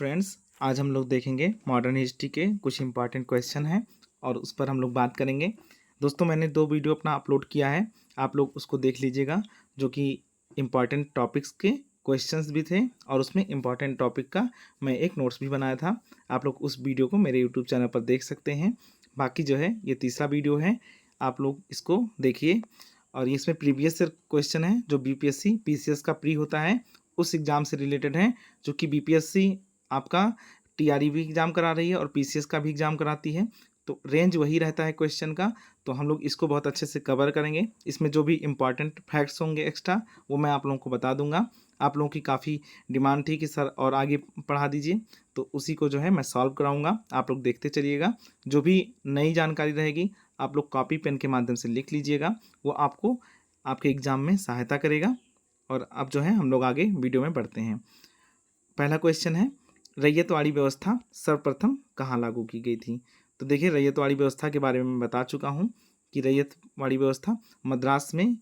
Friends, आज हम लोग देखेंगे मॉडर्न हिस्ट्री के कुछ इंपॉर्टेंट क्वेश्चन हैं और उस पर हम लोग बात करेंगे। दोस्तों, मैंने 2 वीडियो अपना अपलोड किया है, आप लोग उसको देख लीजिएगा, जो कि इम्पॉर्टेंट टॉपिक्स के क्वेश्चंस भी थे और उसमें इम्पॉर्टेंट टॉपिक का मैं एक नोट्स भी बनाया था। आप लोग उस वीडियो को मेरे यूट्यूब चैनल पर देख सकते हैं। बाकी जो है ये तीसरा वीडियो है, आप लोग इसको देखिए। और ये इसमें प्रीवियस ईयर क्वेश्चन है जो बीपीएससी पीसीएस का प्री होता है, उस एग्ज़ाम से रिलेटेड है, जो कि बीपीएससी आपका टीआरई भी एग्ज़ाम करा रही है और पीसीएस का भी एग्ज़ाम कराती है, तो रेंज वही रहता है क्वेश्चन का। तो हम लोग इसको बहुत अच्छे से कवर करेंगे। इसमें जो भी इंपॉर्टेंट फैक्ट्स होंगे एक्स्ट्रा, वो मैं आप लोगों को बता दूंगा। आप लोगों की काफ़ी डिमांड थी कि सर और आगे पढ़ा दीजिए, तो उसी को जो है मैं सॉल्व कराऊंगा। आप लोग देखते चलिएगा। जो भी नई जानकारी रहेगी आप लोग कॉपी पेन के माध्यम से लिख लीजिएगा, वो आपको आपके एग्ज़ाम में सहायता करेगा। और अब जो है हम लोग आगे वीडियो में बढ़ते हैं। पहला क्वेश्चन है, रैयतवाड़ी व्यवस्था सर्वप्रथम कहाँ लागू की गई थी? तो देखिए, रैयतवाड़ी व्यवस्था के बारे में मैं बता चुका हूँ कि रैयतवाड़ी व्यवस्था मद्रास में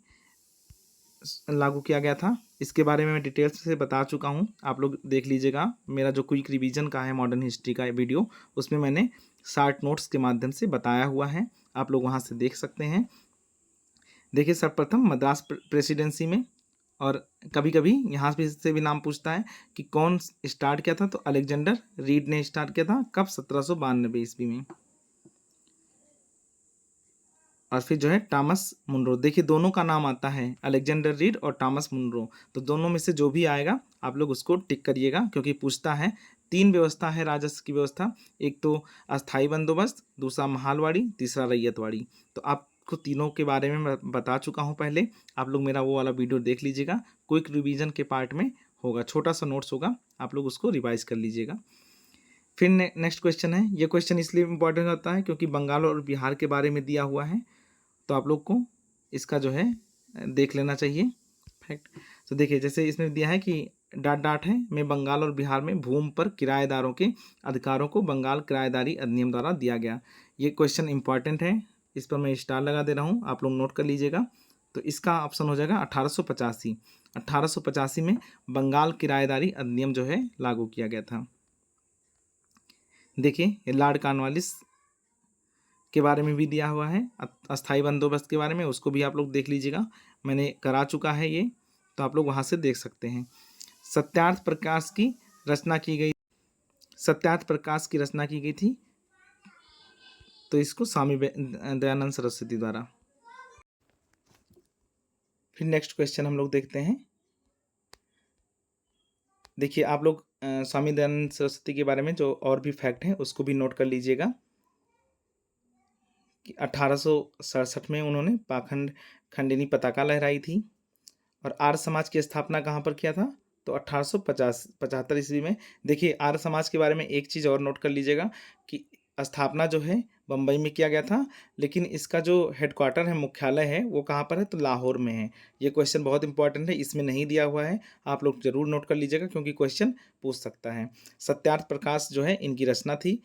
लागू किया गया था। इसके बारे में मैं डिटेल्स से बता चुका हूँ, आप लोग देख लीजिएगा। मेरा जो क्विक रिवीजन का है मॉडर्न हिस्ट्री का वीडियो, उसमें मैंने शार्ट नोट्स के माध्यम से बताया हुआ है, आप लोग वहाँ से देख सकते हैं। देखिए, सर्वप्रथम मद्रास प्रेसिडेंसी में, और कभी कभी यहाँ से भी नाम पूछता है कि कौन स्टार्ट किया था, तो अलेक्जेंडर रीड ने स्टार्ट किया था। कब? 1792 ईस्वी में। और फिर जो है टॉमस मुनरो, देखिए दोनों का नाम आता है, अलेक्जेंडर रीड और टॉमस मुनरो, तो दोनों में से जो भी आएगा आप लोग उसको टिक करिएगा, क्योंकि पूछता है। 3 व्यवस्था है राजस्व की व्यवस्था, एक तो अस्थाई बंदोबस्त, दूसरा महालवाड़ी, तीसरा रैयतवाड़ी। तो आपको तीनों के बारे में मैं बता चुका हूँ पहले, आप लोग मेरा वो वाला वीडियो देख लीजिएगा। क्विक रिवीजन के पार्ट में होगा, छोटा सा नोट्स होगा, आप लोग उसको रिवाइज कर लीजिएगा। फिर नेक्स्ट क्वेश्चन है, ये क्वेश्चन इसलिए इम्पोर्टेंट होता है क्योंकि बंगाल और बिहार के बारे में दिया हुआ है, तो आप लोग को इसका जो है देख लेना चाहिए फैक्ट। तो देखिए, जैसे इसमें दिया है कि डाट डाट है में बंगाल और बिहार में भूमि पर किराएदारों के अधिकारों को बंगाल किराएदारी अधिनियम द्वारा दिया गया। ये क्वेश्चन इंपॉर्टेंट है, इस पर मैं स्टार लगा दे रहा हूँ, आप लोग नोट कर लीजिएगा। तो इसका ऑप्शन हो जाएगा 1885। 1885 में बंगाल किराएदारी अधिनियम जो है लागू किया गया था। देखिए, लॉर्ड कॉर्नवालिस के बारे में भी दिया हुआ है, अस्थाई बंदोबस्त के बारे में, उसको भी आप लोग देख लीजिएगा, मैंने करा चुका है ये, तो आप लोग वहाँ से देख सकते हैं। सत्यार्थ प्रकाश की रचना की गई, सत्यार्थ प्रकाश की रचना की गई थी, तो इसको स्वामी दयानंद सरस्वती द्वारा। फिर नेक्स्ट क्वेश्चन हम लोग देखते हैं। देखिए, आप लोग स्वामी दयानंद सरस्वती के बारे में जो और भी फैक्ट हैं उसको भी नोट कर लीजिएगा कि 1867 में उन्होंने पाखंड खंडिनी पताका लहराई थी। और आर्य समाज की स्थापना कहाँ पर किया था? तो 1875 ईस्वी में। देखिए, आर्य समाज के बारे में एक चीज़ और नोट कर लीजिएगा कि स्थापना जो है बम्बई में किया गया था, लेकिन इसका जो हेडक्वार्टर है, मुख्यालय है, वो कहाँ पर है? तो लाहौर में है। ये क्वेश्चन बहुत इंपॉर्टेंट है, इसमें नहीं दिया हुआ है, आप लोग जरूर नोट कर लीजिएगा क्योंकि क्वेश्चन पूछ सकता है। सत्यार्थ प्रकाश जो है इनकी रचना थी,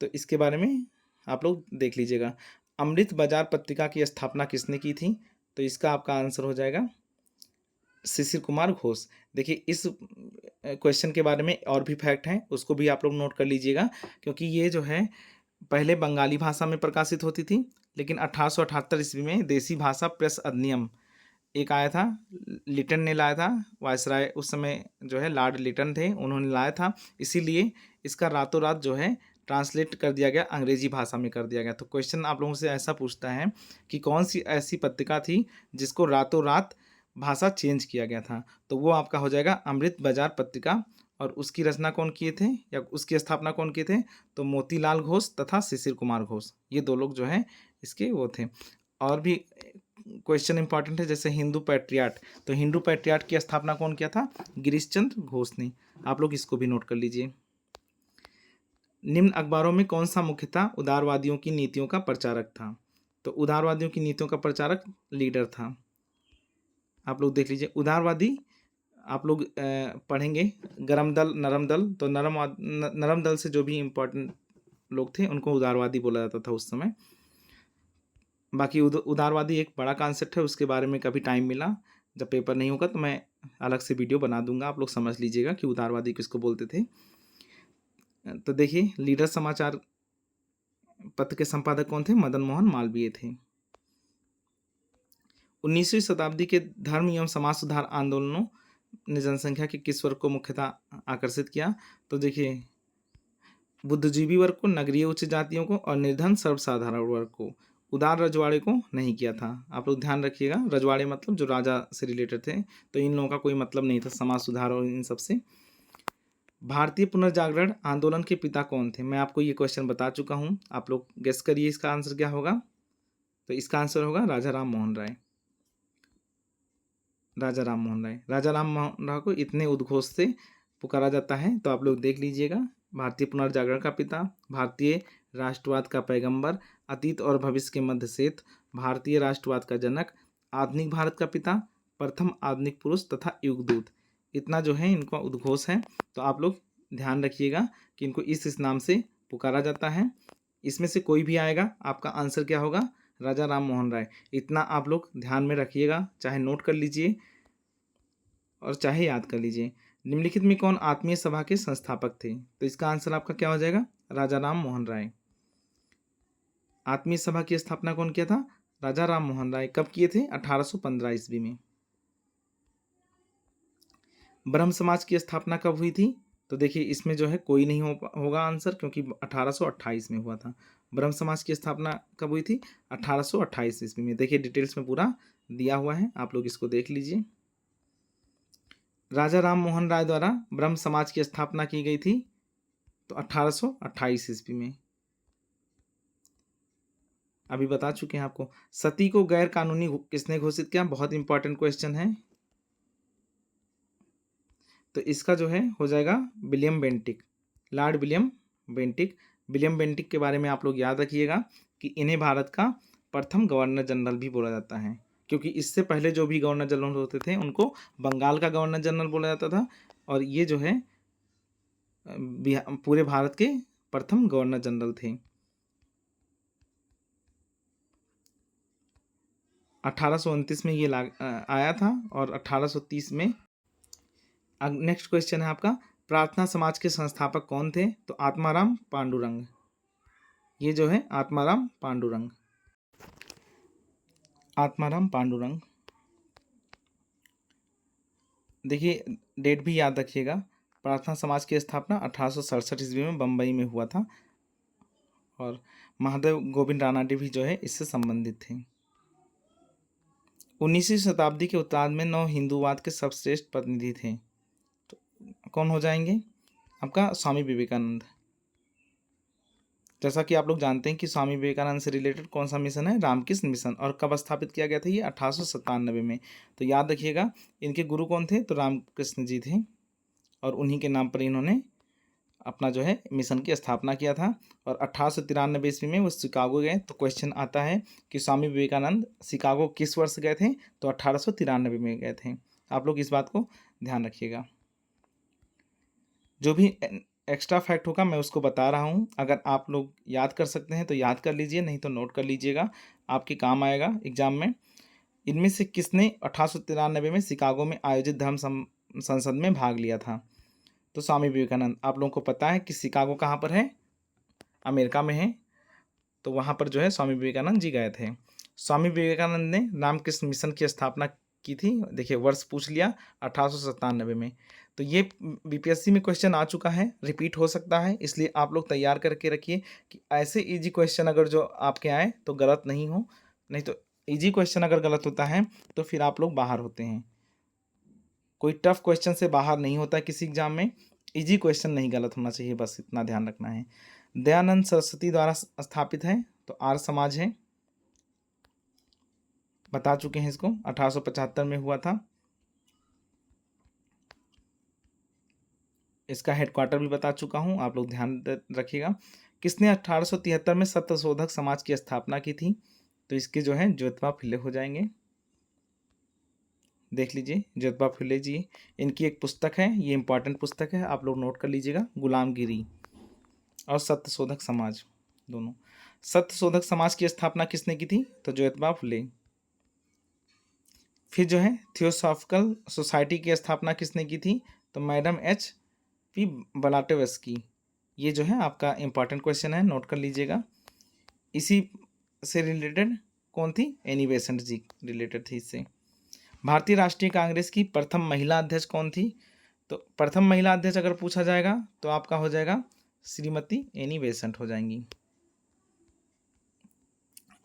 तो इसके बारे में आप लोग देख लीजिएगा। अमृत बाजार पत्रिका की स्थापना किसने की थी? तो इसका आपका आंसर हो जाएगा शिशिर कुमार घोष। देखिए, इस क्वेश्चन के बारे में और भी फैक्ट हैं, उसको भी आप लोग नोट कर लीजिएगा, क्योंकि ये जो है पहले बंगाली भाषा में प्रकाशित होती थी, लेकिन 1878 ईस्वी में देसी भाषा प्रेस अधिनियम एक आया था, लिटन ने लाया था, वायसराय उस समय जो है लॉर्ड लिटन थे, उन्होंने लाया था, इसीलिए इसका रातों रात जो है ट्रांसलेट कर दिया गया, अंग्रेजी भाषा में कर दिया गया। तो क्वेश्चन आप लोगों से ऐसा पूछता है कि कौन सी ऐसी पत्रिका थी जिसको रातों रात भाषा चेंज किया गया था? तो वो आपका हो जाएगा अमृत बाजार पत्रिका। और उसकी रचना कौन किए थे या उसकी स्थापना कौन किए थे? तो मोतीलाल घोष तथा शिशिर कुमार घोष, ये 2 लोग जो हैं इसके वो थे। और भी क्वेश्चन इंपॉर्टेंट है, जैसे हिंदू पैट्रियाट, तो हिंदू पैट्रियाट की स्थापना कौन किया था? गिरीश चंद्र घोष ने। आप लोग इसको भी नोट कर लीजिए। निम्न अखबारों में कौन सा मुख्यतः उदारवादियों की नीतियों का प्रचारक था? तो उदारवादियों की नीतियों का प्रचारक लीडर था, आप लोग देख लीजिए। उदारवादी आप लोग पढ़ेंगे, गरम दल, नरम दल, तो नरम दल से जो भी इम्पोर्टेंट लोग थे उनको उदारवादी बोला जाता था उस समय। बाकी उदारवादी एक बड़ा कॉन्सेप्ट है, उसके बारे में कभी टाइम मिला जब पेपर नहीं होगा तो मैं अलग से वीडियो बना दूंगा, आप लोग समझ लीजिएगा कि उदारवादी किसको बोलते थे। तो देखिए, लीडर समाचार पत्र के संपादक कौन थे? मदन मोहन मालवीय थे। 19वीं शताब्दी के धर्म एवं समाज सुधार आंदोलनों ने जनसंख्या के किस वर्ग को मुख्यतः आकर्षित किया? तो देखिए, बुद्धिजीवी वर्ग को, नगरीय उच्च जातियों को और निर्धन सर्वसाधारण वर्ग को। उदार रजवाड़े को नहीं किया था। आप लोग ध्यान रखिएगा, रजवाड़े मतलब जो राजा से रिलेटेड थे, तो इन लोगों का कोई मतलब नहीं था समाज सुधार और इन सब से। भारतीय पुनर्जागरण आंदोलन के पिता कौन थे? मैं आपको ये क्वेश्चन बता चुका हूँ, आप लोग गेस करिए इसका आंसर क्या होगा। तो इसका आंसर होगा राजा राम मोहन राय। राजा राम मोहन राय। राजा राम मोहन राय को इतने उद्घोष से पुकारा जाता है, तो आप लोग देख लीजिएगा। भारतीय पुनर्जागरण का पिता, भारतीय राष्ट्रवाद का पैगंबर, अतीत और भविष्य के मध्य सेतु, भारतीय राष्ट्रवाद का जनक, आधुनिक भारत का पिता, प्रथम आधुनिक पुरुष तथा युगदूत। इतना जो है इनका उद्घोष है, तो आप लोग ध्यान रखिएगा कि इनको इस नाम से पुकारा जाता है। इसमें से कोई भी आएगा, आपका आंसर क्या होगा? राजा राम मोहन राय। इतना आप लोग ध्यान में रखिएगा, चाहे नोट कर लीजिए और चाहे याद कर लीजिए। निम्नलिखित में कौन आत्मीय सभा के संस्थापक थे? तो इसका आंसर आपका क्या हो जाएगा? राजा राम मोहन राय। आत्मीय सभा की स्थापना कौन किया था? राजा राम मोहन राय। कब किए थे? 1815 ईस्वी में। ब्रह्म समाज की स्थापना कब हुई थी? तो देखिए, इसमें जो है कोई नहीं होगा आंसर, क्योंकि 1828 में हुआ था। ब्रह्म समाज की स्थापना कब हुई थी? 1828 ईस्वी में। देखिए, डिटेल्स में पूरा दिया हुआ है, आप लोग इसको देख लीजिए। राजा राम मोहन राय द्वारा ब्रह्म समाज की स्थापना की गई थी, तो 1828 ईस्वी में। अभी बता चुके हैं आपको। सती को गैर कानूनी किसने घोषित किया? बहुत इंपॉर्टेंट क्वेश्चन है। तो इसका जो है हो जाएगा William Bentinck, Lord William Bentinck. William Bentinck के बारे में आप लोग याद रखिएगा कि इन्हें भारत का प्रथम गवर्नर जनरल भी बोला जाता है, क्योंकि इससे पहले जो भी गवर्नर जनरल होते थे उनको बंगाल का गवर्नर जनरल बोला जाता था, और ये जो है पूरे भारत के प्रथम गवर्नर जनरल थे। 1829 में ये आया था, और 1830 में। नेक्स्ट क्वेश्चन है आपका, प्रार्थना समाज के संस्थापक कौन थे? तो आत्माराम पांडुरंग। ये जो है आत्माराम पांडुरंग। आत्माराम पांडुरंग। देखिए, डेट भी याद रखिएगा। प्रार्थना समाज की स्थापना 1867 ईस्वी में बम्बई में हुआ था, और महादेव गोविंद रानाडे भी जो है इससे संबंधित थे। 19वीं शताब्दी के उत्तरार्ध में नव हिंदूवाद के सर्वश्रेष्ठ प्रतिनिधि थे, तो कौन हो जाएंगे? आपका स्वामी विवेकानंद। जैसा कि आप लोग जानते हैं कि स्वामी विवेकानंद से रिलेटेड कौन सा मिशन है? रामकृष्ण मिशन। और कब स्थापित किया गया था? ये 1897 में। तो याद रखिएगा, इनके गुरु कौन थे? तो रामकृष्ण जी थे, और उन्हीं के नाम पर इन्होंने अपना जो है मिशन की स्थापना किया था। और 1893 ईस्वी में वो शिकागो गए। तो क्वेश्चन आता है कि स्वामी विवेकानंद शिकागो किस वर्ष गए थे? तो 1893 में गए थे। आप लोग इस बात को ध्यान रखिएगा। जो भी एक्स्ट्रा फैक्ट होगा मैं उसको बता रहा हूँ, अगर आप लोग याद कर सकते हैं तो याद कर लीजिए, नहीं तो नोट कर लीजिएगा, आपके काम आएगा एग्जाम में। इनमें से किसने 1893 में शिकागो में आयोजित धर्म संसद में भाग लिया था? तो स्वामी विवेकानंद। आप लोगों को पता है कि शिकागो कहाँ पर है? अमेरिका में है, तो वहाँ पर जो है स्वामी विवेकानंद जी गए थे। स्वामी विवेकानंद ने रामकृष्ण मिशन की स्थापना की थी। देखिए, वर्ष पूछ लिया 1897 में। तो ये बीपीएससी में क्वेश्चन आ चुका है, रिपीट हो सकता है, इसलिए आप लोग तैयार करके रखिए कि ऐसे इजी क्वेश्चन अगर जो आपके आए तो गलत नहीं हो, नहीं तो इजी क्वेश्चन अगर गलत होता है तो फिर आप लोग बाहर होते हैं। कोई टफ क्वेश्चन से बाहर नहीं होता है किसी एग्जाम में, इजी क्वेश्चन नहीं गलत होना चाहिए, बस इतना ध्यान रखना है। दयानंद सरस्वती द्वारा स्थापित है, तो आर्य समाज है, बता चुके हैं इसको, 1875 में हुआ था। इसका हेडक्वार्टर भी बता चुका हूँ, आप लोग ध्यान रखिएगा। किसने 1873 में सत्यशोधक समाज की स्थापना की थी? तो इसके जो है ज्योतिबा फुले हो जाएंगे। देख लीजिए, ज्योतिबा फुले जी, इनकी एक पुस्तक है, ये इंपॉर्टेंट पुस्तक है, आप लोग नोट कर लीजिएगा, गुलामगिरी और सत्यशोधक समाज दोनों। सत्यशोधक समाज की स्थापना किसने की थी? तो ज्योतिबा फुले। फिर जो है थियोसॉफिकल सोसाइटी की स्थापना किसने की थी? तो मैडम H.P. ब्लाटेवस्की। ये जो है आपका इम्पॉर्टेंट क्वेश्चन है, नोट कर लीजिएगा। इसी से रिलेटेड कौन थी? एनी बेसेंट जी रिलेटेड थी इससे। भारतीय राष्ट्रीय कांग्रेस की प्रथम महिला अध्यक्ष कौन थी? तो प्रथम महिला अध्यक्ष अगर पूछा जाएगा तो आपका हो जाएगा श्रीमती एनी बेसेंट हो जाएंगी।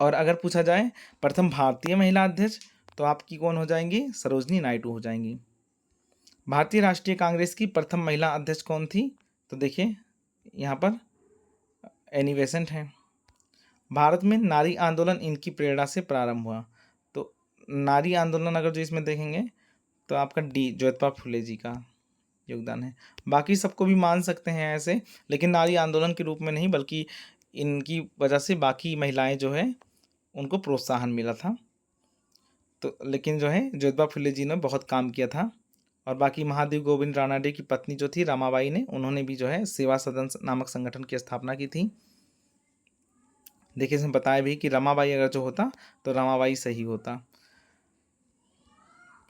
और अगर पूछा जाए प्रथम भारतीय महिला अध्यक्ष तो आपकी कौन हो जाएंगी? सरोजनी नायडू हो जाएंगी। भारतीय राष्ट्रीय कांग्रेस की प्रथम महिला अध्यक्ष कौन थी? तो देखिए यहाँ पर एनी बेसेंट है। भारत में नारी आंदोलन इनकी प्रेरणा से प्रारंभ हुआ। तो नारी आंदोलन अगर जो इसमें देखेंगे तो आपका डी ज्योतिबा फुले जी का योगदान है। बाकी सबको भी मान सकते हैं ऐसे, लेकिन नारी आंदोलन के रूप में नहीं, बल्कि इनकी वजह से बाकी महिलाएं जो है उनको प्रोत्साहन मिला था। तो लेकिन जो है ज्योतिबा फुले जी ने बहुत काम किया था। और बाकी महादेव गोविंद रानाडे की पत्नी जो थी रामाबाई ने, उन्होंने भी जो है सेवा सदन नामक संगठन की स्थापना की थी। देखिए इसमें बताया भी कि रमाबाई अगर जो होता तो रमाबाई सही होता।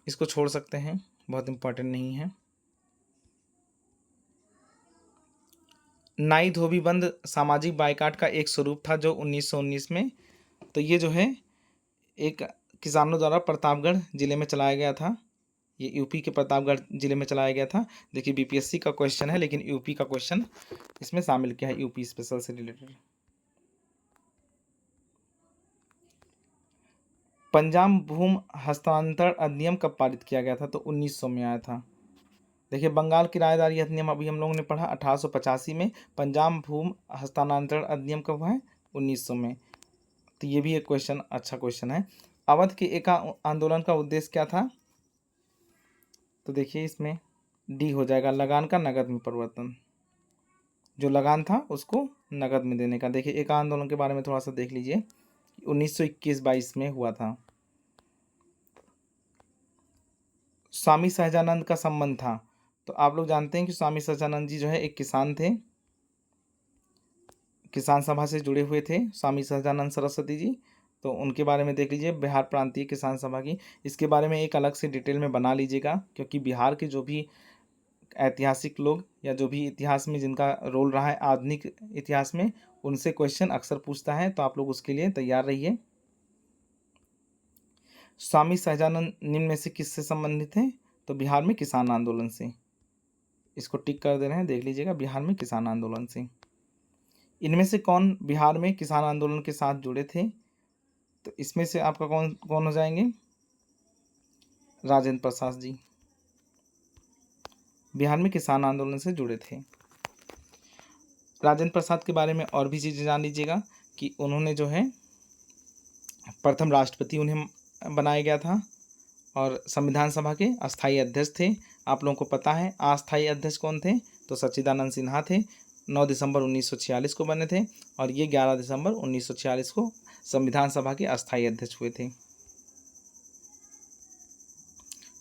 इसको छोड़ सकते हैं, बहुत इंपॉर्टेंट नहीं है। नाई धोबी बंद सामाजिक बायकाट का एक स्वरूप था जो 1919 में, तो ये जो है एक किसानों द्वारा प्रतापगढ़ जिले में चलाया गया था। ये यूपी के प्रतापगढ़ जिले में चलाया गया था। देखिए बीपीएससी का क्वेश्चन है, लेकिन यूपी का क्वेश्चन इसमें शामिल किया है, यूपी स्पेशल से रिलेटेड। पंजाब भूमि हस्तांतरण अधिनियम कब पारित किया गया था? तो 1900 में आया था। देखिए बंगाल किराएदारी अधिनियम अभी हम लोगों ने पढ़ा 1885 में। पंजाब भूमि हस्तांतरण अधिनियम कब है? 1900 में। तो ये भी एक क्वेश्चन, अच्छा क्वेश्चन है। अवध के एका आंदोलन का उद्देश्य क्या था? तो देखिए इसमें डी हो जाएगा, लगान का नगद में परिवर्तन। जो लगान था उसको नगद में देने का। देखिए एका आंदोलन के बारे में थोड़ा सा देख लीजिए, 1921-22 में हुआ था। स्वामी सहजानंद का संबंध था, तो आप लोग जानते हैं कि स्वामी सहजानंद जी जो है एक किसान थे, किसान सभा से जुड़े हुए थे स्वामी सहजानंद सरस्वती जी। तो उनके बारे में देख लीजिए, बिहार प्रांतीय किसान सभा की, इसके बारे में एक अलग से डिटेल में बना लीजिएगा, क्योंकि बिहार के जो भी ऐतिहासिक लोग या जो भी इतिहास में जिनका रोल रहा है आधुनिक इतिहास में, उनसे क्वेश्चन अक्सर पूछता है, तो आप लोग उसके लिए तैयार रहिए। स्वामी सहजानंद निम्न में से किससे संबंधित हैं? तो बिहार में किसान आंदोलन से। इसको टिक कर दे रहे हैं, देख लीजिएगा, बिहार में किसान आंदोलन से। इनमें से कौन बिहार में किसान आंदोलन के साथ जुड़े थे? तो इसमें से आपका कौन कौन हो जाएंगे? राजेंद्र प्रसाद जी बिहार में किसान आंदोलन से जुड़े थे। राजेंद्र प्रसाद के बारे में और भी चीज़ें जान लीजिएगा कि उन्होंने जो है प्रथम राष्ट्रपति उन्हें बनाया गया था और संविधान सभा के अस्थायी अध्यक्ष थे। आप लोगों को पता है अस्थायी अध्यक्ष कौन थे? तो सच्चिदानंद सिन्हा थे। 9 दिसंबर 1946 को बने थे और ये 11 दिसंबर 1946 को संविधान सभा के अस्थायी अध्यक्ष हुए थे।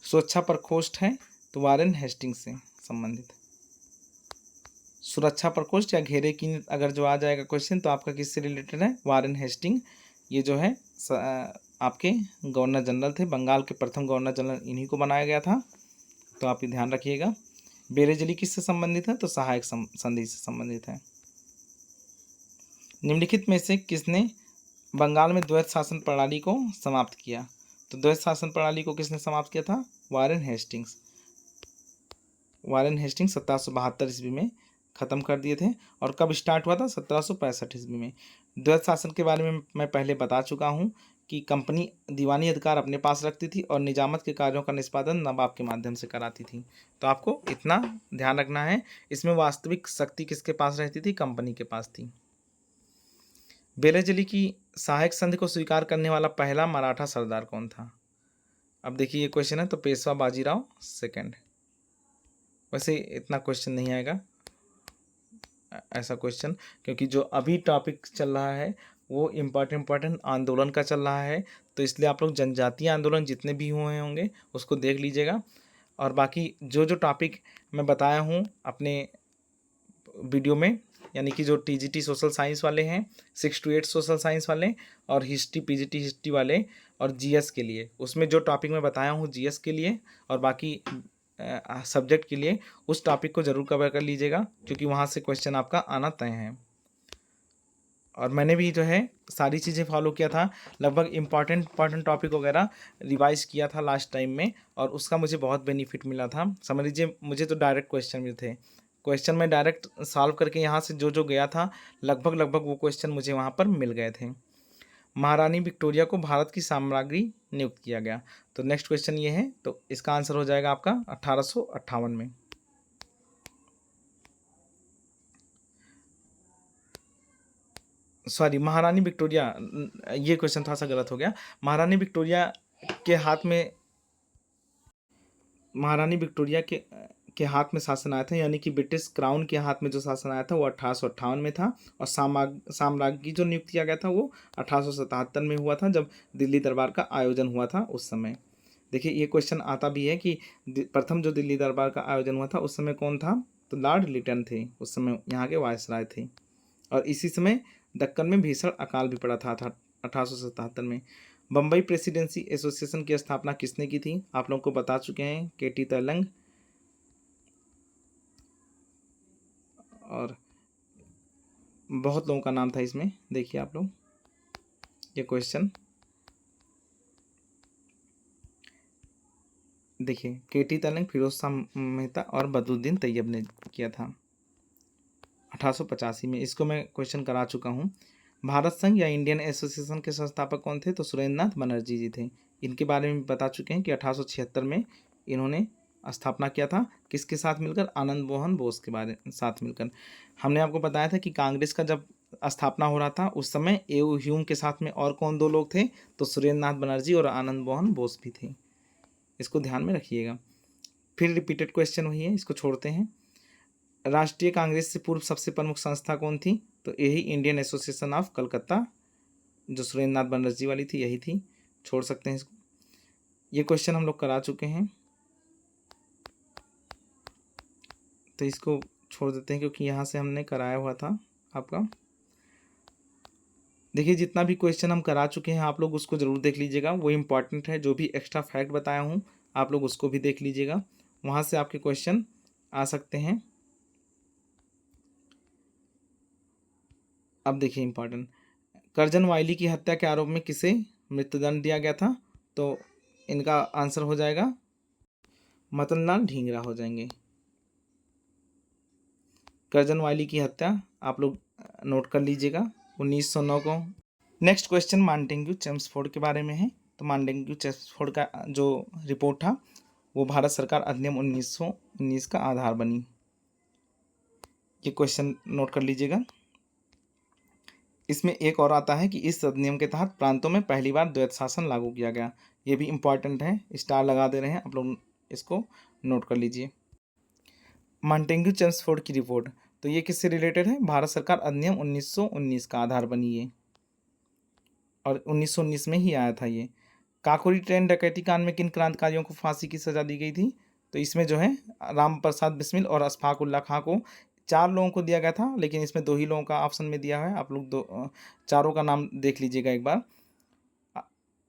सुरक्षा प्रकोष्ठ है तो वारेन हेस्टिंग्स से संबंधित। सुरक्षा प्रकोष्ठ या घेरे की अगर जो आ जाएगा क्वेश्चन तो आपका किससे रिलेटेड है? Warren Hasting. ये जो है आपके गवर्नर जनरल थे, बंगाल के प्रथम गवर्नर जनरल इन्हीं को बनाया गया था, तो आप ये ध्यान रखिएगा। बेरेजली किससे संबंधित है? तो सहायक संधि से संबंधित है। निम्नलिखित में से किसने बंगाल में द्वैत शासन प्रणाली को समाप्त किया? तो द्वैत शासन प्रणाली को किसने समाप्त किया था? Warren Hastings. वारेन हेस्टिंग्स 1772 ईस्वी में ख़त्म कर दिए थे। और कब स्टार्ट हुआ था? 1765 ईस्वी में। द्वैत शासन के बारे में मैं पहले बता चुका हूँ कि कंपनी दीवानी अधिकार अपने पास रखती थी और निजामत के कार्यों का निष्पादन नवाब के माध्यम से कराती थी। तो आपको इतना ध्यान रखना है। इसमें वास्तविक शक्ति किसके पास रहती थी? कंपनी के पास थी। बेरेजली की सहायक संधि को स्वीकार करने वाला पहला मराठा सरदार कौन था? अब देखिए ये क्वेश्चन है, तो पेशवा बाजीराव सेकंड। वैसे इतना क्वेश्चन नहीं आएगा ऐसा क्वेश्चन, क्योंकि जो अभी टॉपिक चल रहा है वो इम्पॉर्टेंट आंदोलन का चल रहा है, तो इसलिए आप लोग जनजातीय आंदोलन जितने भी हुए होंगे उसको देख लीजिएगा। और बाकी जो जो टॉपिक मैं बताया हूँ अपने वीडियो में, यानी कि जो टीजीटी सोशल साइंस वाले हैं 6 to 8 सोशल साइंस वाले और हिस्ट्री पीजीटी हिस्ट्री वाले, और जीएस के लिए, उसमें जो टॉपिक मैं बताया हूँ जीएस के लिए और बाकी सब्जेक्ट के लिए, उस टॉपिक को ज़रूर कवर कर लीजिएगा, क्योंकि वहाँ से क्वेश्चन आपका आना तय है। और मैंने भी जो है सारी चीज़ें फॉलो किया था, लगभग इंपॉर्टेंट टॉपिक वगैरह रिवाइज किया था लास्ट टाइम में, और उसका मुझे बहुत बेनिफिट मिला था। समझ लीजिए मुझे तो डायरेक्ट क्वेश्चन मिले थे, क्वेश्चन मैं डायरेक्ट सॉल्व करके यहाँ से जो जो गया था लगभग वो क्वेश्चन मुझे वहाँ पर मिल गए थे। महारानी विक्टोरिया को भारत की साम्राज्ञी नियुक्त किया गया। तो नेक्स्ट क्वेश्चन ये है, तो इसका आंसर हो जाएगा आपका 1858 में। सॉरी, महारानी विक्टोरिया, ये क्वेश्चन थोड़ा सा गलत हो गया। महारानी विक्टोरिया के हाथ में महारानी विक्टोरिया के हाथ में शासन आया था, यानी कि ब्रिटिश क्राउन के हाथ में जो शासन आया था वो 1858 में था, और साम्राज्ञी जो नियुक्त किया गया था वो 1877 में हुआ था, जब दिल्ली दरबार का आयोजन हुआ था उस समय। देखिए ये क्वेश्चन आता भी है कि प्रथम जो दिल्ली दरबार का आयोजन हुआ था उस समय कौन था, तो लॉर्ड लिटन थे, उस समय यहाँ के वायसराय थे। और इसी समय दक्कन में भीषण अकाल भी पड़ा था 1877 में। बम्बई प्रेसिडेंसी एसोसिएशन की स्थापना किसने की थी, आप लोगों को बता चुके हैं, केटी तैलंग। और बहुत लोगों का नाम था इसमें, देखिए आप लोग ये क्वेश्चन देखिए, केटी तैलंग, फिरोज शाह मेहता और बदरुद्दीन तैयब ने किया था 1885 में। इसको मैं क्वेश्चन करा चुका हूँ। भारत संघ या इंडियन एसोसिएशन के संस्थापक कौन थे, तो सुरेंद्र नाथ बनर्जी जी थे। इनके बारे में बता चुके हैं कि 1876 में इन्होंने स्थापना किया था, किसके साथ मिलकर, आनंद मोहन बोस के साथ मिलकर। हमने आपको बताया था कि कांग्रेस का जब स्थापना हो रहा था उस समय ए.यू. ह्यूम के साथ में और कौन दो लोग थे, तो सुरेंद्र नाथ बनर्जी और आनंद मोहन बोस भी थे। इसको ध्यान में रखिएगा। फिर रिपीटेड क्वेश्चन वही है, इसको छोड़ते हैं। राष्ट्रीय कांग्रेस से पूर्व सबसे प्रमुख संस्था कौन थी, तो यही इंडियन एसोसिएशन ऑफ कलकत्ता, जो सुरेंद्र नाथ बनर्जी वाली थी, यही थी। छोड़ सकते हैं इसको, ये क्वेश्चन हम लोग करा चुके हैं, तो इसको छोड़ देते हैं क्योंकि यहाँ से हमने कराया हुआ था आपका। देखिए जितना भी क्वेश्चन हम करा चुके हैं आप लोग उसको ज़रूर देख लीजिएगा, वो इम्पॉर्टेंट है। जो भी एक्स्ट्रा फैक्ट बताया हूँ आप लोग उसको भी देख लीजिएगा, वहाँ से आपके क्वेश्चन आ सकते हैं। अब देखिए इम्पॉर्टेंट, करजन वायली की हत्या के आरोप में किसे मृत्युदंड दिया गया था, तो इनका आंसर हो जाएगा मदनलाल ढींगरा हो जाएंगे। करजन वायली की हत्या आप लोग नोट कर लीजिएगा 1909 को। नेक्स्ट क्वेश्चन मार्टेन्ग्यू चेम्सफोर्ड के बारे में है। तो मार्टेन्ग्यू चेम्सफोर्ड का जो रिपोर्ट था वो भारत सरकार अधिनियम 1919 का आधार बनी। ये क्वेश्चन नोट कर लीजिएगा। इसमें एक और आता है कि इस अधिनियम के तहत प्रांतों में पहली बार द्वैत शासन लागू किया गया। ये भी इम्पॉर्टेंट है, स्टार लगा दे रहे हैं आप लोग, इसको नोट कर लीजिए। मार्टेन्ग्यू चेम्सफोर्ड की रिपोर्ट, तो ये किससे रिलेटेड है, भारत सरकार अधिनियम 1919 का आधार बनी ये, और 1919 में ही आया था ये। काकोरी ट्रेन डकैती कांड में किन क्रांतिकारियों को फांसी की सजा दी गई थी, तो इसमें जो है राम प्रसाद बिस्मिल और अशफाक उल्ला खां को, 4 लोगों को दिया गया था, लेकिन इसमें 2 ही लोगों का ऑप्शन में दिया है। आप लोग चारों का नाम देख लीजिएगा एक बार।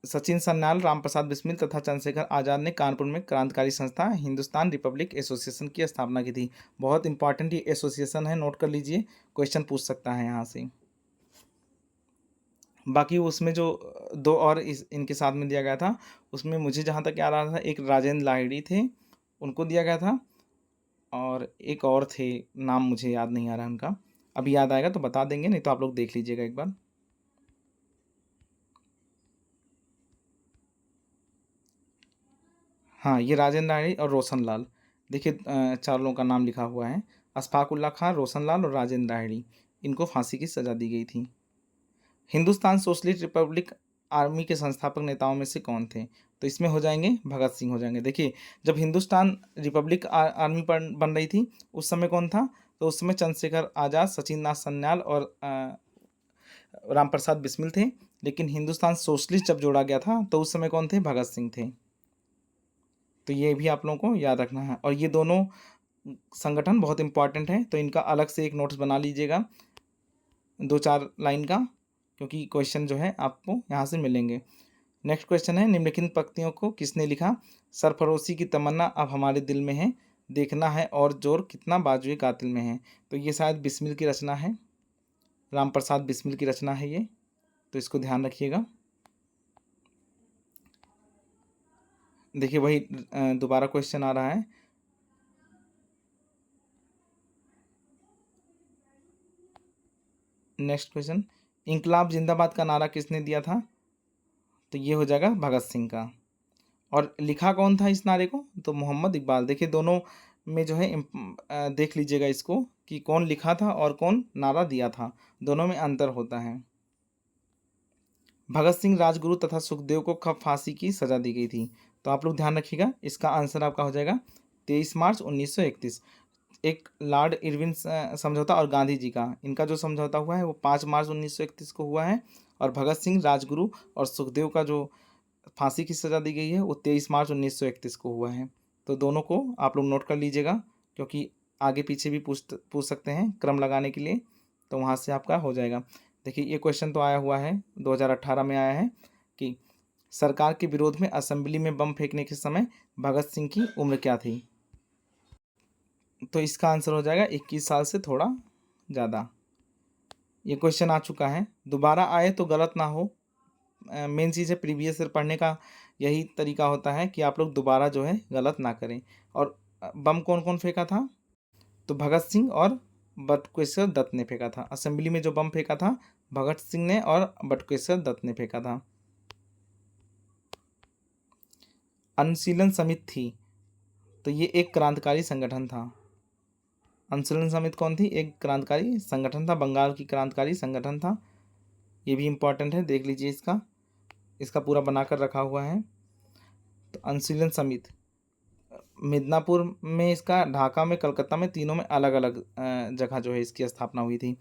सचिन सन्याल, राम प्रसाद बिस्मिल तथा चंद्रशेखर आज़ाद ने कानपुर में क्रांतिकारी संस्था हिंदुस्तान रिपब्लिक एसोसिएशन की स्थापना की थी। बहुत इंपॉर्टेंट ये एसोसिएशन है, नोट कर लीजिए, क्वेश्चन पूछ सकता है यहाँ से। बाकी उसमें जो 2 और इनके साथ में दिया गया था, उसमें मुझे जहाँ तक याद आ रहा था, एक राजेंद्र लाहिड़ी थे, उनको दिया गया था, और एक और थे, नाम मुझे याद नहीं आ रहा उनका, अभी याद आएगा तो बता देंगे, नहीं तो आप लोग देख लीजिएगा एक बार। हाँ, ये राजेंद्र लाहिड़ी और रोशन लाल, देखिए 4 लोगों का नाम लिखा हुआ है, अशफाक उल्ला खां, रोशन लाल और राजेंद्र लाहिड़ी, इनको फांसी की सज़ा दी गई थी। हिंदुस्तान सोशलिस्ट रिपब्लिक आर्मी के संस्थापक नेताओं में से कौन थे, तो इसमें हो जाएंगे भगत सिंह हो जाएंगे। देखिए जब हिंदुस्तान रिपब्लिक आर्मी बन रही थी उस समय कौन था, तो उस समय चंद्रशेखर आज़ाद, सचिन नाथ सन्याल और राम प्रसाद बिस्मिल थे, लेकिन हिंदुस्तान सोशलिस्ट जब जोड़ा गया था तो उस समय कौन थे, भगत सिंह थे। तो ये भी आप लोगों को याद रखना है, और ये दोनों संगठन बहुत इंपॉर्टेंट है, तो इनका अलग से एक नोट्स बना लीजिएगा 2-4 लाइन का, क्योंकि क्वेश्चन जो है आपको यहाँ से मिलेंगे। नेक्स्ट क्वेश्चन है, निम्नलिखित पंक्तियों को किसने लिखा? सरफरोशी की तमन्ना अब हमारे दिल में है, देखना है और जोर कितना बाजुए कातिल में है। तो ये शायद बिस्मिल की रचना है, राम प्रसाद बिस्मिल की रचना है ये, तो इसको ध्यान रखिएगा। देखिए वही दोबारा क्वेश्चन आ रहा है। नेक्स्ट क्वेश्चन, इंकलाब जिंदाबाद का नारा किसने दिया था? तो ये हो जाएगा भगत सिंह का। और लिखा कौन था इस नारे को? तो मोहम्मद इकबाल। देखिए दोनों में जो है देख लीजिएगा इसको कि कौन लिखा था और कौन नारा दिया था, दोनों में अंतर होता है। भगत सिंह, राजगुरु तथा सुखदेव को कब फांसी की सजा दी गई थी? तो आप लोग ध्यान रखिएगा, इसका आंसर आपका हो जाएगा 23 मार्च 1931। एक लॉर्ड इरविन समझौता और गांधी जी का, इनका जो समझौता हुआ है वो 5 मार्च 1931 को हुआ है। और भगत सिंह, राजगुरु और सुखदेव का जो फांसी की सज़ा दी गई है वो 23 मार्च 1931 को हुआ है। तो दोनों को आप लोग नोट कर लीजिएगा, क्योंकि आगे पीछे भी पूछ सकते हैं क्रम लगाने के लिए, तो वहाँ से आपका हो जाएगा। देखिए ये क्वेश्चन तो आया हुआ है, 2018 में आया है कि सरकार के विरोध में असेंबली में बम फेंकने के समय भगत सिंह की उम्र क्या थी? तो इसका आंसर हो जाएगा 21 साल से थोड़ा ज़्यादा। ये क्वेश्चन आ चुका है, दोबारा आए तो गलत ना हो। मेन चीज़ है प्रीवियस ईयर पढ़ने का यही तरीका होता है कि आप लोग दोबारा जो है गलत ना करें। और बम कौन कौन फेंका था? तो भगत सिंह और बटुकेश्वर दत्त ने फेंका था। असेंबली में जो बम फेंका था भगत सिंह ने और बटुकेश्वर दत्त ने फेंका था। अनुशीलन समिति थी, तो ये एक क्रांतिकारी संगठन था। अनुशीलन समिति कौन थी? एक क्रांतिकारी संगठन था, बंगाल की क्रांतिकारी संगठन था। ये भी इम्पोर्टेंट है, देख लीजिए इसका पूरा बनाकर रखा हुआ है। तो अनुशीलन समिति मिदनापुर में इसका, ढाका में, कलकत्ता में, तीनों में अलग अलग जगह जो है इसकी स्थापना हुई थी।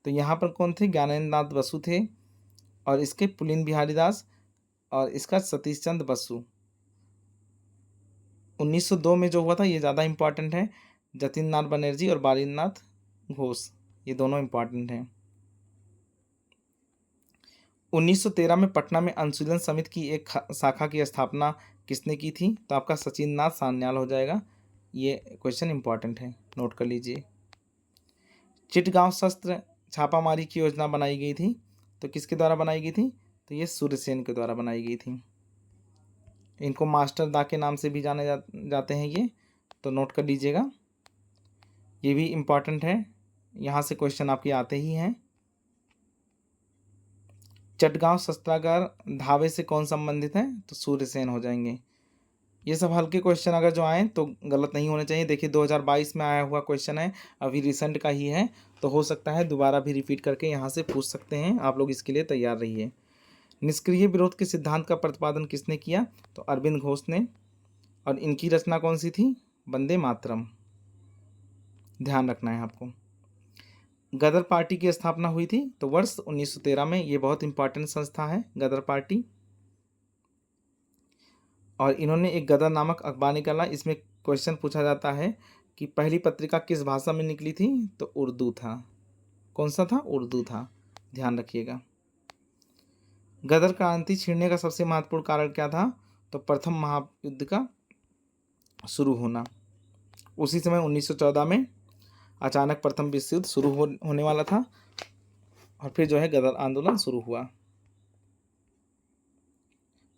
तो यहाँ पर कौन थे? ज्ञानेंद्र नाथ बसु थे, और इसके पुलिन बिहारी दास, और इसका सतीश चंद्र बसु। 1902 में जो हुआ था ये ज़्यादा इम्पॉर्टेंट है, जतिन नाथ बनर्जी और बालीनाथ घोष, ये दोनों इम्पॉर्टेंट हैं। 1913 में पटना में अनुशीलन समिति की एक शाखा की स्थापना किसने की थी? तो आपका सचिन नाथ सान्याल हो जाएगा। ये क्वेश्चन इंपॉर्टेंट है, नोट कर लीजिए। चिटगांव शस्त्र छापामारी की योजना बनाई गई थी, तो किसके द्वारा बनाई गई थी? तो ये सूर्यसेन के द्वारा बनाई गई थी। इनको मास्टर दा के नाम से भी जाने जाते हैं ये, तो नोट कर लीजिएगा, ये भी इम्पॉर्टेंट है, यहाँ से क्वेश्चन आपके आते ही हैं। चटगांव शस्त्रागार धावे से कौन संबंधित है? तो सूर्यसेन हो जाएंगे। ये सब हल्के क्वेश्चन अगर जो आए तो गलत नहीं होने चाहिए। देखिए 2022 में आया हुआ क्वेश्चन है, अभी रिसेंट का ही है, तो हो सकता है दोबारा भी रिपीट करके यहाँ से पूछ सकते हैं, आप लोग इसके लिए तैयार रहिए। निष्क्रिय विरोध के सिद्धांत का प्रतिपादन किसने किया? तो अरविंद घोष ने, और इनकी रचना कौन सी थी? वंदे मातरम, ध्यान रखना है आपको। गदर पार्टी की स्थापना हुई थी तो वर्ष 1913 में, ये बहुत इंपॉर्टेंट संस्था है गदर पार्टी, और इन्होंने एक गदर नामक अखबार निकाला। इसमें क्वेश्चन पूछा जाता है कि पहली पत्रिका किस भाषा में निकली थी? तो उर्दू था। कौन सा था? उर्दू था, ध्यान रखिएगा। गदर क्रांति छिड़ने का सबसे महत्वपूर्ण कारण क्या था? तो प्रथम महायुद्ध का शुरू होना। उसी समय 1914 में अचानक प्रथम विश्व युद्ध शुरू होने वाला था, और फिर जो है गदर आंदोलन शुरू हुआ।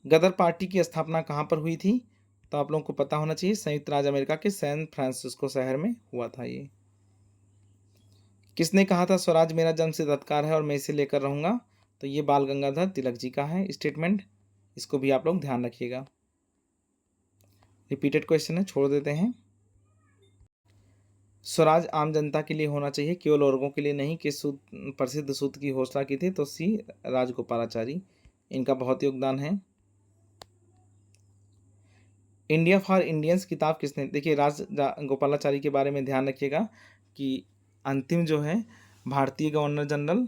गदर पार्टी की स्थापना कहाँ पर हुई थी? तो आप लोगों को पता होना चाहिए, संयुक्त राज्य अमेरिका के सैन फ्रांसिस्को शहर में हुआ था ये। किसने कहा था स्वराज मेरा जन्मसिद्ध अधिकार है और मैं इसे लेकर रहूंगा? तो ये बाल गंगाधर तिलक जी का है स्टेटमेंट, इसको भी आप लोग ध्यान रखिएगा। रिपीटेड क्वेश्चन है, छोड़ देते हैं। स्वराज आम जनता के लिए होना चाहिए, केवल वर्गों के लिए नहीं, किस प्रसिद्ध सूत्र की घोषणा की थी? तो सी राजगोपालाचारी, इनका बहुत योगदान है। इंडिया फॉर इंडियंस किताब किसने, देखिए गोपालाचारी के बारे में ध्यान रखिएगा कि अंतिम जो है भारतीय गवर्नर जनरल,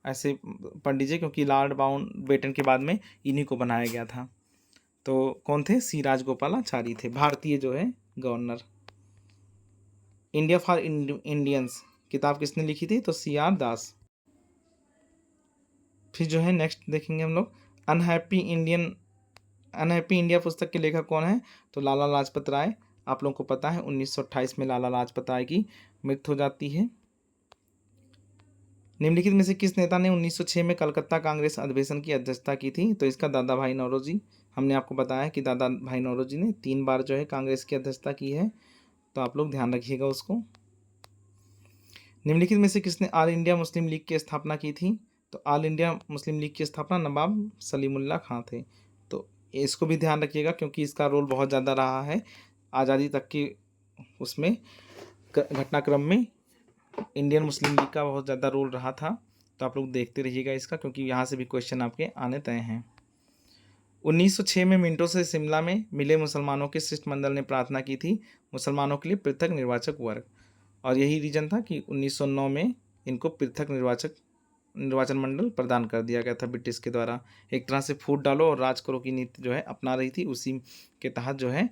ऐसे पढ़ लीजिए, क्योंकि लॉर्ड माउंटबेटन के बाद में इन्हीं को बनाया गया था। तो कौन थे? सी राजगोपालाचारी थे, भारतीय जो है गवर्नर। इंडिया फॉर इंडियंस किताब किसने लिखी थी? तो CR दास। फिर जो है नेक्स्ट देखेंगे हम लोग, अनहैप्पी इंडियन अनहैप्पी इंडिया पुस्तक के लेखक कौन है? तो लाला लाजपत राय। आप लोगों को पता है 1928 में लाला लाजपत राय की मृत्यु हो जाती है। निम्नलिखित में से किस नेता ने 1906 में कलकत्ता कांग्रेस अधिवेशन की अध्यक्षता की थी? तो इसका दादा भाई नौरोजी। हमने आपको बताया कि दादा भाई नौरोजी ने 3 बार जो है कांग्रेस की अध्यक्षता की है, तो आप लोग ध्यान रखिएगा उसको। निम्नलिखित में से किसने ऑल इंडिया मुस्लिम लीग की स्थापना की थी? तो ऑल इंडिया मुस्लिम लीग की स्थापना नवाब सलीमुल्लाह खां थे। तो इसको भी ध्यान रखिएगा क्योंकि इसका रोल बहुत ज़्यादा रहा है आज़ादी तक की उसमें घटनाक्रम में इंडियन मुस्लिम लीग का बहुत ज़्यादा रोल रहा था। तो आप लोग देखते रहिएगा इसका, क्योंकि यहाँ से भी क्वेश्चन आपके आने तय हैं। 1906 में मिंटो से शिमला में मिले मुसलमानों के शिष्टमंडल ने प्रार्थना की थी मुसलमानों के लिए पृथक निर्वाचक वर्ग, और यही रीजन था कि 1909 में इनको पृथक निर्वाचन मंडल प्रदान कर दिया गया था ब्रिटिश के द्वारा। एक तरह से फूट डालो और राज करो की नीति जो है अपना रही थी, उसी के तहत जो है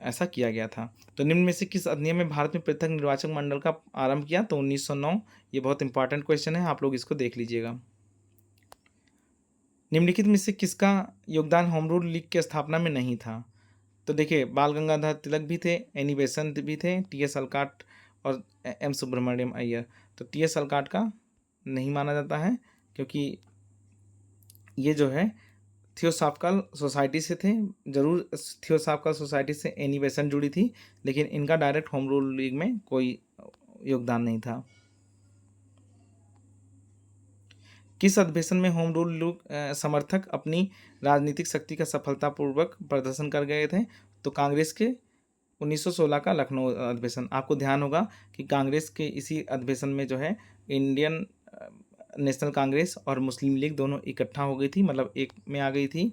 ऐसा किया गया था। तो निम्न में से किस अधिनियम में भारत में पृथक निर्वाचक मंडल का आरंभ किया? तो 1909। ये बहुत इंपॉर्टेंट क्वेश्चन है, आप लोग इसको देख लीजिएगा। निम्नलिखित में से किसका योगदान होम रूल लीग की स्थापना में नहीं था? तो देखिए, बाल गंगाधर तिलक भी थे, एनी बेसेंट भी थे, टी.एस. अलकाट और एम सुब्रमण्यम अय्यर। तो टी.एस. अलकाट का नहीं माना जाता है क्योंकि ये जो है थियोसॉफिकल सोसाइटी से थे। जरूर थियोसॉफिकल सोसाइटी से एनी बेसेंट जुड़ी थी, लेकिन इनका डायरेक्ट होम रूल लीग में कोई योगदान नहीं था। किस अधिवेशन में होम रूल लीग समर्थक अपनी राजनीतिक शक्ति का सफलतापूर्वक प्रदर्शन कर गए थे? तो कांग्रेस के 1916 का लखनऊ अधिवेशन। आपको ध्यान होगा कि कांग्रेस के इसी अधिवेशन में जो है इंडियन नेशनल कांग्रेस और मुस्लिम लीग दोनों इकट्ठा हो गई थी, मतलब एक में आ गई थी,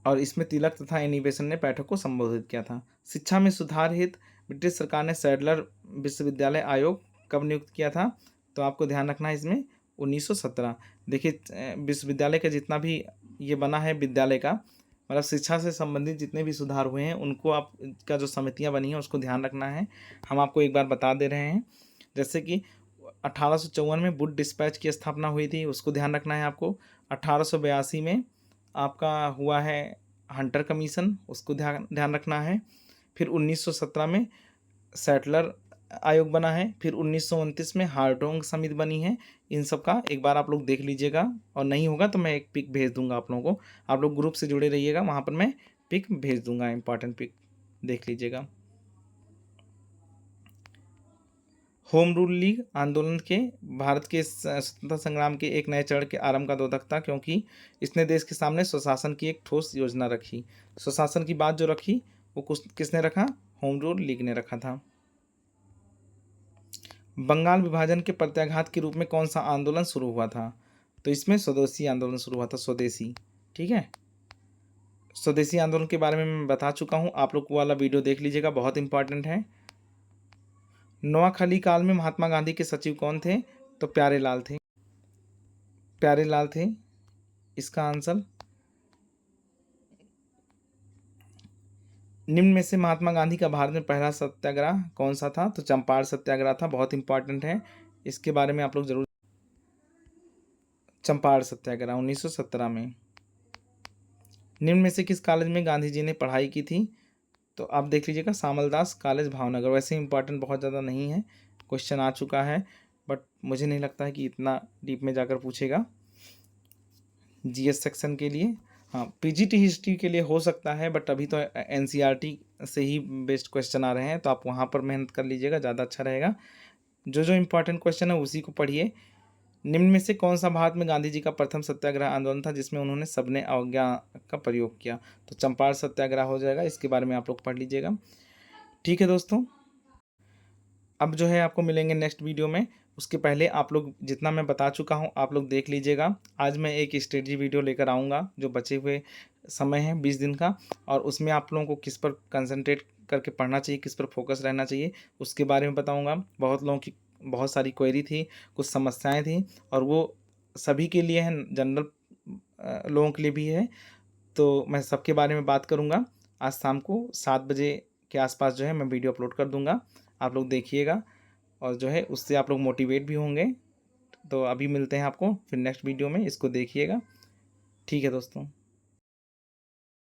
और इसमें तिलक तथा एनी बेसेंट ने बैठक को संबोधित किया था। शिक्षा में सुधार हेतु ब्रिटिश सरकार ने सैडलर विश्वविद्यालय आयोग कब नियुक्त किया था? तो आपको ध्यान रखना है इसमें 1917। देखिए, विश्वविद्यालय का जितना भी ये बना है विद्यालय का, मतलब शिक्षा से संबंधित जितने भी सुधार हुए हैं उनको आप का जो समितियां बनी हैं उसको ध्यान रखना है। हम आपको एक बार बता दे रहे हैं, जैसे कि 1854 में वुड डिस्पैच की स्थापना हुई थी, उसको ध्यान रखना है आपको। 1882 में आपका हुआ है हंटर कमीशन, उसको ध्यान रखना है। फिर 1917 में सेटलर आयोग बना है। फिर 1929 में हार्टोंग समिति बनी है। इन सब का एक बार आप लोग देख लीजिएगा, और नहीं होगा तो मैं एक पिक भेज दूंगा आप लोगों को। आप लोग ग्रुप से जुड़े रहिएगा, वहाँ पर मैं पिक भेज दूंगा, इंपॉर्टेंट पिक देख लीजिएगा। होम रूल लीग आंदोलन के भारत के स्वतंत्रता संग्राम के एक नए चरण के आरंभ का द्योतक था, क्योंकि इसने देश के सामने स्वशासन की एक ठोस योजना रखी। स्वशासन की बात जो रखी वो किसने रखा? होम रूल लीग ने रखा था। बंगाल विभाजन के प्रत्याघात के रूप में कौन सा आंदोलन शुरू हुआ था? तो इसमें स्वदेशी आंदोलन शुरू हुआ था, स्वदेशी। ठीक है, स्वदेशी आंदोलन के बारे में मैं बता चुका हूँ, आप लोग वो वाला वीडियो देख लीजिएगा, बहुत इंपॉर्टेंट है। नोआखली काल में महात्मा गांधी के सचिव कौन थे? तो प्यारे लाल थे, प्यारे लाल थे इसका आंसर। निम्न में से महात्मा गांधी का भारत में पहला सत्याग्रह कौन सा था? तो चंपारण सत्याग्रह था, बहुत इंपॉर्टेंट है, इसके बारे में आप लोग जरूर। चंपारण सत्याग्रह 1917 में। निम्न में से किस कॉलेज में गांधी जी ने पढ़ाई की थी? तो आप देख लीजिएगा, सामलदास कॉलेज भावनगर। वैसे इंपॉर्टेंट बहुत ज़्यादा नहीं है, क्वेश्चन आ चुका है, बट मुझे नहीं लगता है कि इतना डीप में जाकर पूछेगा जीएस सेक्शन के लिए। हाँ, पीजीटी हिस्ट्री के लिए हो सकता है, बट अभी तो एनसीईआरटी से ही बेस्ट क्वेश्चन आ रहे हैं, तो आप वहाँ पर मेहनत कर लीजिएगा, ज़्यादा अच्छा रहेगा। जो जो इंपॉर्टेंट क्वेश्चन है उसी को पढ़िए। निम्न में से कौन सा भारत में गांधी जी का प्रथम सत्याग्रह आंदोलन था जिसमें उन्होंने सबने अवज्ञा का प्रयोग किया? तो चंपारण सत्याग्रह हो जाएगा, इसके बारे में आप लोग पढ़ लीजिएगा। ठीक है दोस्तों, अब जो है आपको मिलेंगे नेक्स्ट वीडियो में। उसके पहले आप लोग जितना मैं बता चुका हूँ आप लोग देख लीजिएगा। आज मैं एक स्ट्रेटजी वीडियो लेकर आऊँगा जो बचे हुए समय है 20 दिन का, और उसमें आप लोगों को किस पर कंसंट्रेट करके पढ़ना चाहिए, किस पर फोकस रहना चाहिए, उसके बारे में बताऊँगा। बहुत लोगों की बहुत सारी क्वेरी थी, कुछ समस्याएँ थी, और वो सभी के लिए है, जनरल लोगों के लिए भी है, तो मैं सबके बारे में बात करूँगा। आज शाम को 7 बजे के आसपास जो है मैं वीडियो अपलोड कर दूँगा, आप लोग देखिएगा, और जो है उससे आप लोग मोटिवेट भी होंगे। तो अभी मिलते हैं आपको फिर नेक्स्ट वीडियो में, इसको देखिएगा। ठीक है दोस्तों।